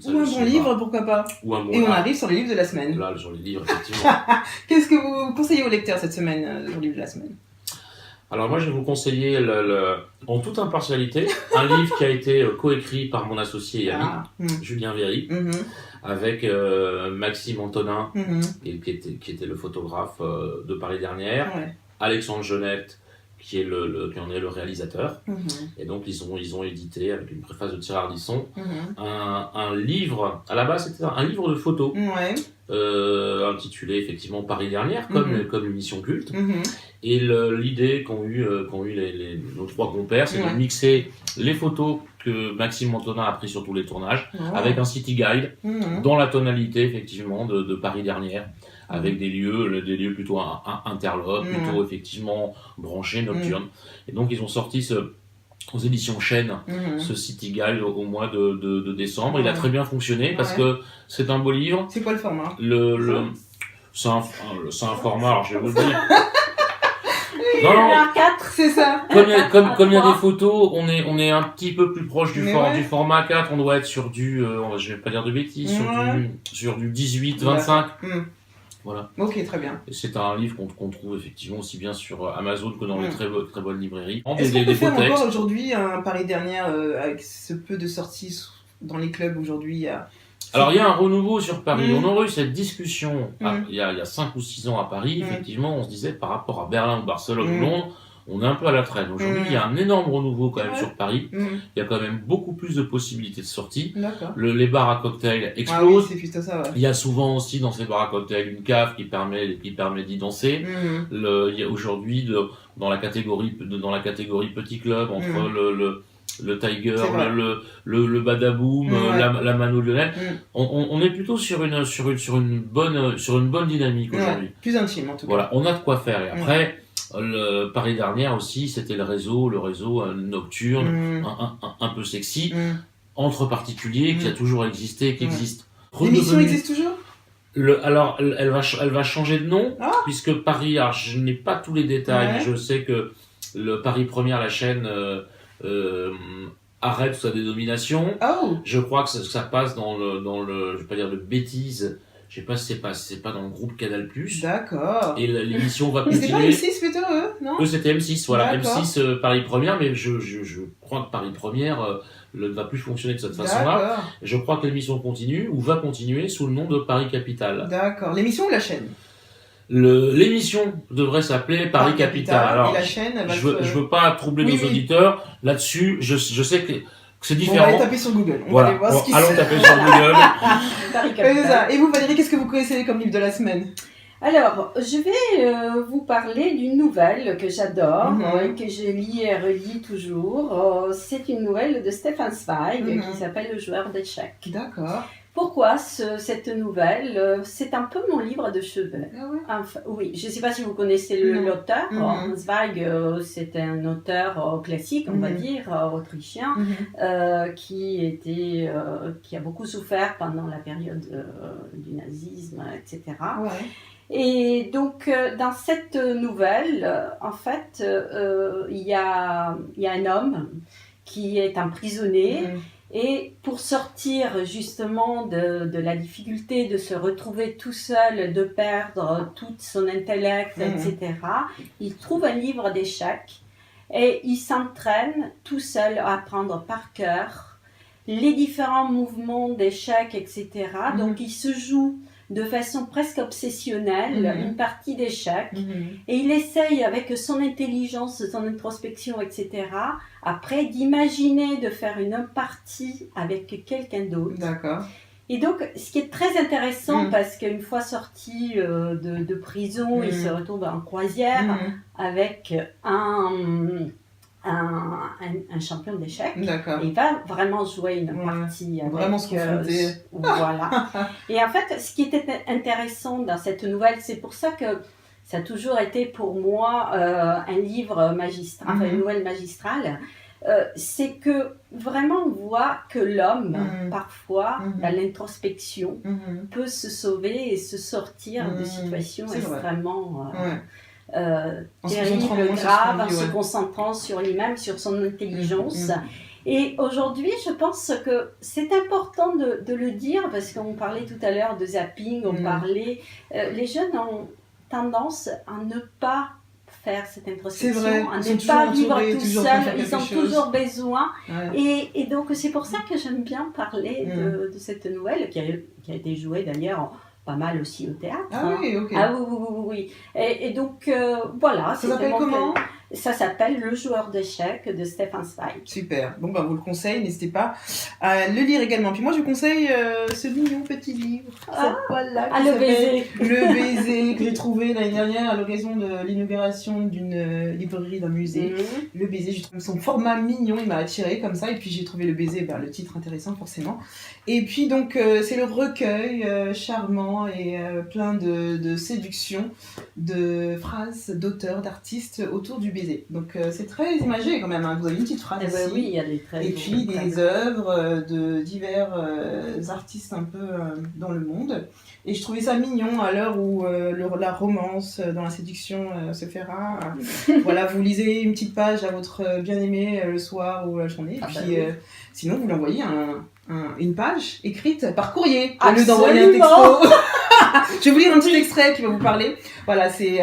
Ou un bon livre, pourquoi pas. Ou un bon Et on arrive sur les livres de la semaine. Là, sur les livres, effectivement. Qu'est-ce que vous conseillez aux lecteurs cette semaine, au livre de la semaine? Alors moi, je vais vous conseiller, en toute impartialité, un livre qui a été coécrit par mon associé et ami, Julien Véry, avec Maxime Antonin, qui était le photographe de Paris Dernière, Alexandre Genette, qui en est le réalisateur. Et donc, ils ont édité, avec une préface de Thierry Ardisson, un livre, à la base, c'était un livre de photos, intitulé effectivement Paris Dernière, comme émission culte. Et l'idée qu'ont eu nos trois compères, c'est de mixer les photos que Maxime Antonin a pris sur tous les tournages, avec un city guide, dans la tonalité, effectivement, de Paris Dernière, avec des lieux plutôt interlopes, plutôt effectivement branchés, nocturnes. Et donc ils ont sorti aux éditions Chêne, ce city guide au mois de décembre. Il a très bien fonctionné parce que c'est un beau livre. C'est quoi le format? C'est un format, alors je vais vous le dire. Non, 4, c'est ça. Comme il y a des photos, on est un petit peu plus proche du format 4. On doit être sur je vais pas dire de bêtises, sur du 18-25. Voilà. Ok, très bien. C'est un livre qu'on trouve effectivement aussi bien sur Amazon que dans les très bonnes librairies. Est-ce qu'on peut faire encore aujourd'hui un Paris Dernière avec ce peu de sorties dans les clubs aujourd'hui? Alors il y a un renouveau sur Paris. On aurait eu cette discussion il y a 5 ou 6 ans à Paris. Effectivement, on se disait par rapport à Berlin ou Barcelone ou Londres, on est un peu à la traîne. Aujourd'hui, il y a un énorme renouveau quand même sur Paris. Il y a quand même beaucoup plus de possibilités de sortie. Les bars à cocktails explosent. C'est juste ça, Il y a souvent aussi dans ces bars à cocktails une cave qui permet d'y danser. Il y a aujourd'hui dans la catégorie petit club entre le Tiger, le Badaboom, la Mano Lionel. On est plutôt sur une bonne dynamique aujourd'hui. Plus intime en tout cas. Voilà, on a de quoi faire. Et après, le Paris Dernière aussi, c'était le réseau nocturne, un peu sexy, entre particuliers, qui a toujours existé, qui existe. L'émission existe toujours? Alors, elle va changer de nom, puisque Paris, alors je n'ai pas tous les détails, mais je sais que le Paris Première, la chaîne, arrête sa dénomination. Je crois que ça passe dans le, je vais pas dire de bêtises, je sais pas si c'est pas dans le groupe Canal+. D'accord. Et l'émission va continuer. Mais c'était pas M6 plutôt, non? Eux, c'était M6, voilà. M6, Paris Première, mais je crois que Paris Première ne va plus fonctionner de cette façon-là. Je crois que l'émission continue, ou va continuer, sous le nom de Paris Capitale. D'accord. L'émission ou la chaîne? L'émission devrait s'appeler Paris Capitale. Alors, et la chaîne, je veux pas troubler nos auditeurs. Là-dessus, je sais que c'est différent. On va aller taper sur Google. Allons taper sur Google. C'est ça. Et vous, Valérie, qu'est-ce que vous connaissez comme livre de la semaine? Alors, je vais vous parler d'une nouvelle que j'adore, que je lis et relis toujours. C'est une nouvelle de Stefan Zweig qui s'appelle Le joueur d'échecs. D'accord. Pourquoi cette nouvelle? C'est un peu mon livre de chevet. Enfin, oui, je ne sais pas si vous connaissez l'auteur. Zweig, c'est un auteur classique, on va dire, autrichien, qui a beaucoup souffert pendant la période du nazisme, etc. Et donc, dans cette nouvelle, en fait, il y a un homme qui est emprisonné. Et pour sortir justement de la difficulté de se retrouver tout seul, de perdre tout son intellect, etc., il trouve un livre d'échecs et il s'entraîne tout seul à apprendre par cœur les différents mouvements d'échecs, etc. Donc il se joue de façon presque obsessionnelle une partie d'échecs et il essaye avec son intelligence, son introspection, etc. après d'imaginer de faire une partie avec quelqu'un d'autre. D'accord. Et donc ce qui est très intéressant parce qu'une fois sorti de prison, il se retrouve en croisière avec un champion d'échecs. D'accord. Il va vraiment jouer une partie avec... Vraiment se confronter. Voilà. Et en fait, ce qui était intéressant dans cette nouvelle, c'est pour ça que ça a toujours été pour moi un livre magistral, enfin une nouvelle magistrale, c'est que vraiment on voit que l'homme, parfois, dans l'introspection, peut se sauver et se sortir de situations extrêmement... terrible, grave, en se concentrant sur lui-même, sur son intelligence. Et aujourd'hui, je pense que c'est important de le dire, parce qu'on parlait tout à l'heure de zapping, les jeunes ont tendance à ne pas faire cette introspection, à ne pas vivre tout seul, ils ont toujours besoin. Et donc c'est pour ça que j'aime bien parler de cette nouvelle qui a été jouée d'ailleurs pas mal aussi au théâtre. Ah oui, ok. Ah oui. Et donc voilà. Ça s'appelle comment ? Ça s'appelle Le joueur d'échecs de Stefan Zweig. Super. Bon, vous le conseille, n'hésitez pas à le lire également. Puis moi, je vous conseille ce mignon petit livre. Le baiser. Le baiser, que j'ai trouvé l'année dernière à l'occasion de l'inauguration d'une librairie d'un musée. Le baiser, j'ai trouvé son format mignon, il m'a attiré comme ça. Et puis j'ai trouvé le baiser, le titre intéressant forcément. Et puis donc, c'est le recueil charmant et plein de séduction, de phrases, d'auteurs, d'artistes autour du baiser. Donc c'est très imagé quand même, hein. Vous avez une petite phrase ici. Oui, il y a des traits. Et puis des œuvres de divers artistes un peu dans le monde. Et je trouvais ça mignon à l'heure où la romance dans la séduction se fait rare. Voilà, vous lisez une petite page à votre bien-aimé le soir ou la journée. Et puis sinon vous lui envoyez une page écrite par courrier au lieu d'envoyer un texto. Je vais vous lire un petit extrait qui va vous parler. Voilà, c'est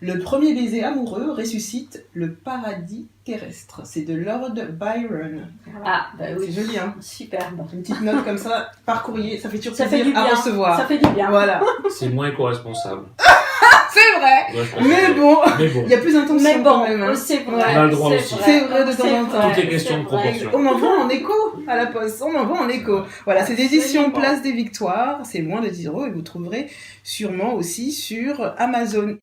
le premier baiser amoureux ressuscite le paradis terrestre. C'est de Lord Byron. Ah, oui. C'est joli, hein. Super. Une petite note comme ça par courrier, ça fait toujours plaisir à recevoir. Ça fait du bien. Voilà. C'est moins éco-responsable. C'est vrai. Mais bon, il y a plus d'intention quand même. Hein. C'est vrai. On a le droit aussi. C'est vrai de temps en temps. Tout est question de proportion. On envoie en écho à la poste. On envoie en écho. Voilà, c'est d'édition Place des Victoires. C'est moins de 10 € et vous trouverez sûrement aussi sur Amazon.